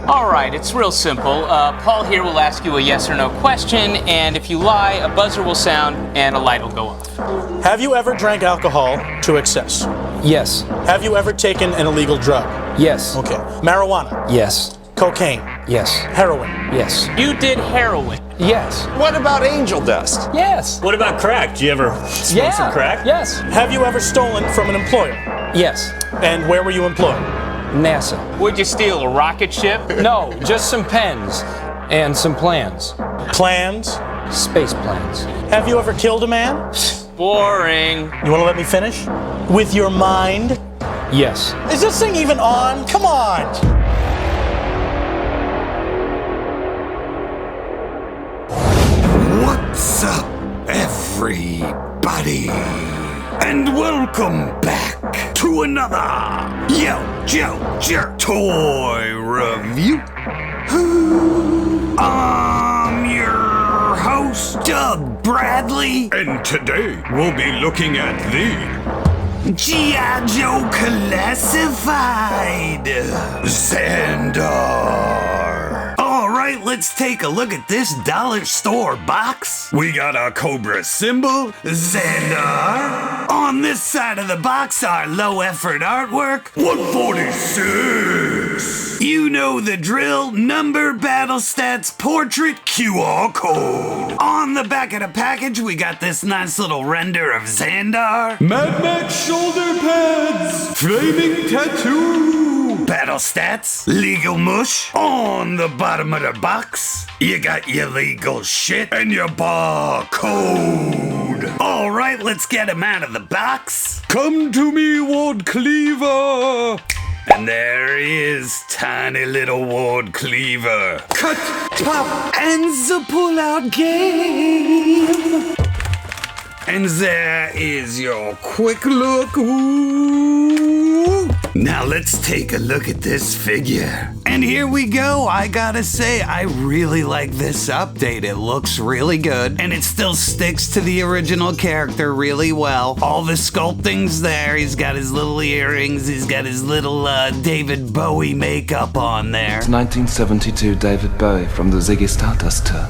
All right, it's real simple. Paul here will ask you a yes or no question, and if you lie, a buzzer will sound and a light will go off. Have you ever drank alcohol to excess? Yes. Have you ever taken an illegal drug? Yes. Okay. Marijuana? Yes. Cocaine? Yes. Heroin? Yes. You did heroin. Yes. What about angel dust? Yes. What about crack? Do you ever smoke some crack? Yes. Have you ever stolen from an employer? Yes. And where were you employed? NASA. Would you steal a rocket ship? No, just some pens and some plans. Plans? Space plans. Have you ever killed a man? Boring. You want to let me finish? With your mind? Yes. Is this thing even on? Come on! What's up, everybody? And welcome back to another YoJoeJerk toy review. I'm your host, Doug Bradley, and today we'll be looking at the G.I. Joe Classified Zandar. Alright, let's take a look at this dollar store box. We got our Cobra symbol, Zandar. On this side of the box, our low effort artwork, 146. You know the drill, number, battle stats, portrait, QR code. On the back of the package, we got this nice little render of Zandar. Mad Max shoulder pads, flaming tattoo. Battle stats, legal mush. On the bottom of the box, you got your legal shit and your barcode. Alright, let's get him out of the box. Come to me, Ward Cleaver. And there he is, tiny little Ward Cleaver. Cut, pop, and the pull-out game. And there is your quick look. Ooh. Now let's take a look at this figure. And here we go. I gotta say, I really like this update. It looks really good, and it still sticks to the original character really well. All the sculpting's there. He's got his little earrings. He's got his little David Bowie makeup on there. 1972 David Bowie from the Ziggy Stardust tour.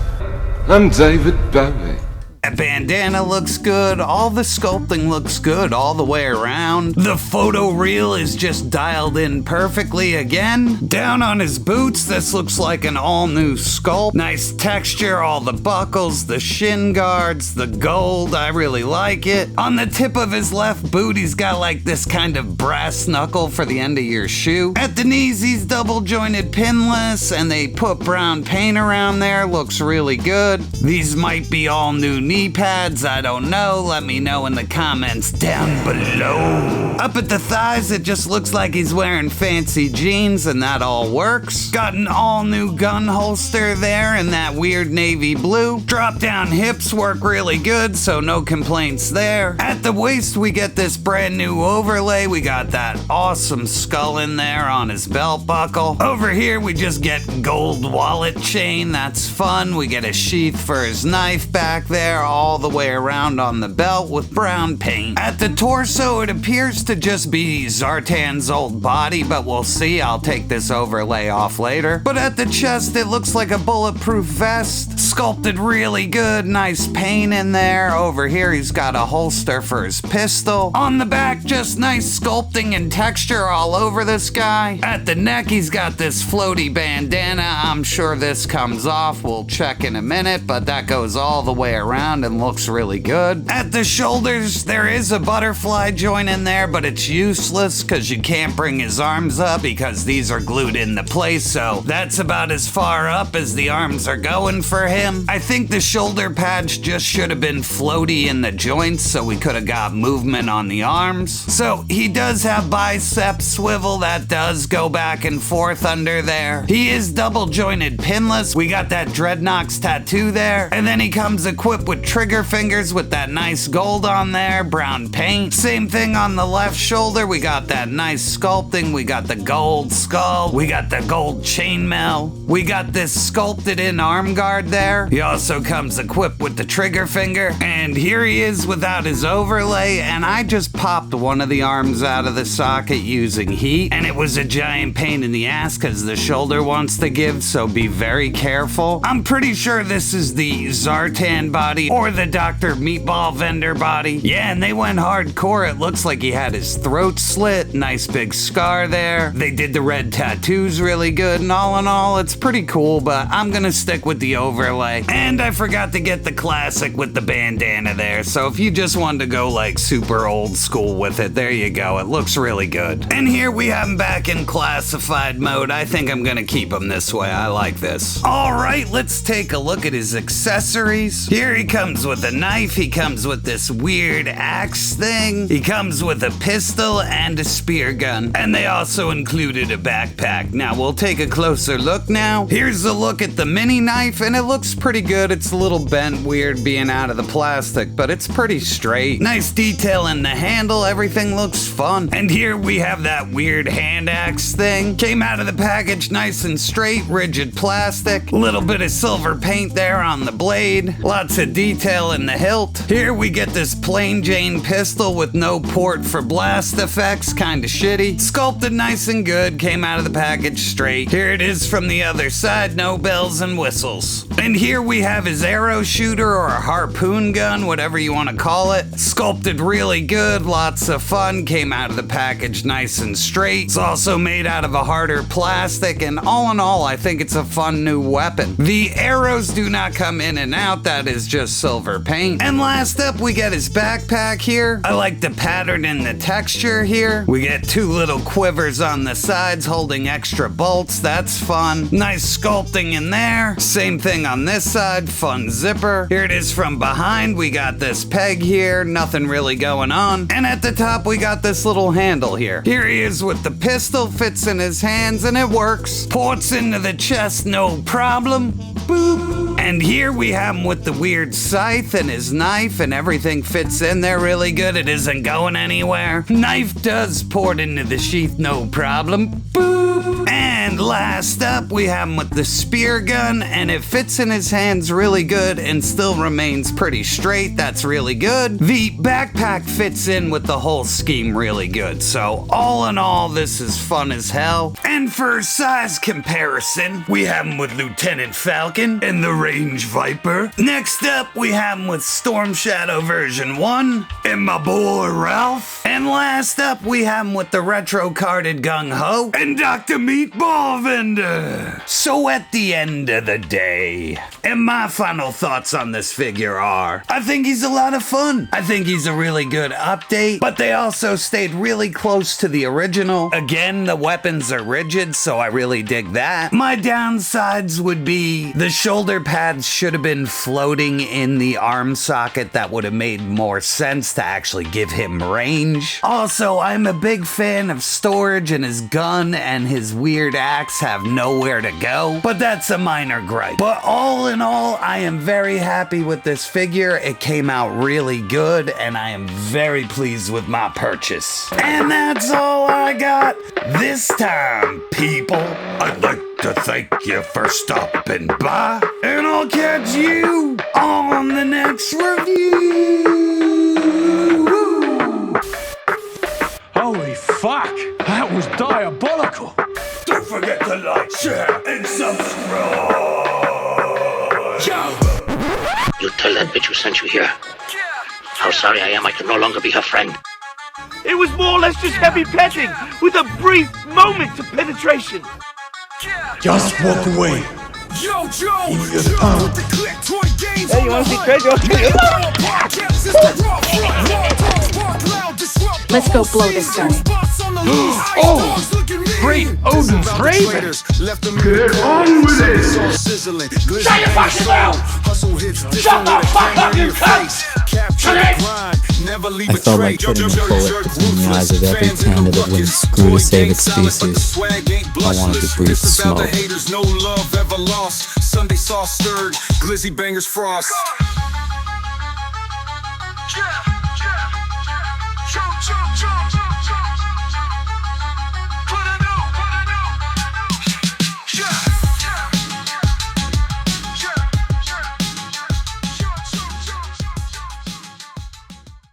I'm David Bowie. That bandana looks good, all the sculpting looks good all the way around. The photo reel is just dialed in perfectly again. Down on his boots, this looks like an all-new sculpt. Nice texture, all the buckles, the shin guards, the gold, I really like it. On the tip of his left boot, he's got like this kind of brass knuckle for the end of your shoe. At the knees, he's double-jointed pinless, and they put brown paint around there, looks really good. These might be all new knee pads, I don't know. Let me know in the comments down below. Up at the thighs, it just looks like he's wearing fancy jeans, and that all works. Got an all-new gun holster there in that weird navy blue. Drop-down hips work really good, so no complaints there. At the waist, we get this brand new overlay. We got that awesome skull in there on his belt buckle. Over here, we just get gold wallet chain. That's fun. We get a sheath for his knife back there, all the way around on the belt with brown paint. At the torso, it appears to just be Zartan's old body, but we'll see. I'll take this overlay off later. But at the chest, it looks like a bulletproof vest. Sculpted really good, nice paint in there. Over here, he's got a holster for his pistol. On the back, just nice sculpting and texture all over this guy. At the neck, he's got this floaty bandana. I'm sure this comes off. We'll check in a minute, but that goes all the way around and looks really good. At the shoulders, there is a butterfly joint in there, but it's useless because you can't bring his arms up because these are glued into place, so that's about as far up as the arms are going for him. I think the shoulder pads just should have been floaty in the joints so we could have got movement on the arms. So he does have bicep swivel that does go back and forth under there. He is double jointed pinless. We got that Dreadnoks tattoo there, and then he comes equipped with with trigger fingers with that nice gold on there, brown paint. Same thing on the left shoulder, we got that nice sculpting, we got the gold skull, we got the gold chainmail, we got this sculpted in arm guard there. He also comes equipped with the trigger finger, and here he is without his overlay, and I just popped one of the arms out of the socket using heat, and it was a giant pain in the ass because the shoulder wants to give, so be very careful. I'm pretty sure this is the Zartan body or the Dr. Meatball Vendor body. Yeah, and they went hardcore. It looks like he had his throat slit, nice big scar there. They did the red tattoos really good, and all in all, it's pretty cool, but I'm gonna stick with the overlay. And I forgot to get the classic with the bandana there, so if you just wanted to go like super old school with it, there you go. It looks really good. And here we have him back in classified mode. I think I'm gonna keep him this way. I like this. All right, let's take a look at his accessories. Here he comes with a knife. He comes with this weird axe thing. He comes with a pistol and a spear gun. And they also included a backpack. Now we'll take a closer look now. Here's a look at the mini knife, and it looks pretty good. It's a little bent weird being out of the plastic, but it's pretty straight. Nice detail in the handle. Everything looks fun. And here we have that weird hand axe thing. Came out of the package nice and straight, rigid plastic. A little bit of silver paint there on the blade. Lots of detail in the hilt. Here we get this plain Jane pistol with no port for blast effects. Kinda shitty. Sculpted nice and good. Came out of the package straight. Here it is from the other side. No bells and whistles. And here we have his arrow shooter or a harpoon gun, whatever you want to call it. Sculpted really good. Lots of fun. Came out of the package nice and straight. It's also made out of a harder plastic, and all in all, I think it's a fun new weapon. The arrows do not come in and out. That is just silver paint. And last up, we get his backpack here. I like the pattern and the texture here. We get two little quivers on the sides holding extra bolts. That's fun. Nice sculpting in there. Same thing on this side. Fun zipper. Here it is from behind. We got this peg here. Nothing really going on. And at the top, we got this little handle here. Here he is with the pistol. Fits in his hands and it works. Ports into the chest, no problem. Boop. And here we have him with the weird scythe and his knife, and everything fits in there really good. It isn't going anywhere. Knife does port into the sheath, no problem. Boop. And last up, we have him with the spear gun, and it fits in his hands really good and still remains pretty straight. That's really good. The backpack fits in with the whole scheme really good. So all in all, this is fun as hell. And for size comparison, we have him with Lieutenant Falcon and the Range Viper. Next up, we have him with Storm Shadow version 1 and my boy Ralph. And last up, we have him with the retro carded Gung Ho and Dr. Meatball Vendor. So at the end of the day, and my final thoughts on this figure are, I think he's a lot of fun. I think he's a really good update, but they also stayed really close to the original. Again, the weapons are rigid, so I really dig that. My downsides would be the shoulder pads should have been floating in the arm socket. That would have made more sense to actually give him range. Also, I'm a big fan of storage, and his gun and his weird axe have nowhere to go, but that's a minor gripe. But all in all, I am very happy with this figure. It came out really good, and I am very pleased with my purchase. And that's all I got this time, people. I'd like to thank you for stopping by, and I'll catch you on the next review. Holy fuck! That was diabolical! Don't forget to like, share, and subscribe. You tell that bitch who sent you here how sorry I am I can no longer be her friend. It was more or less just heavy petting with a brief moment of penetration. Just walk away. Yo, Joe! Hey, you wanna see Craig? Let's go blow this joint. Oh! Great Odin's Raven! Get on with it! Shut your fucking mouth! Shut the fuck up, you cunt! I felt like putting a bullet between the eyes of every candidate that wouldn't screw to save its species. I wanted to breathe smoke. Sunday sauce stirred, glizzy bangers frost. Yeah, yeah, yeah. YoJoe.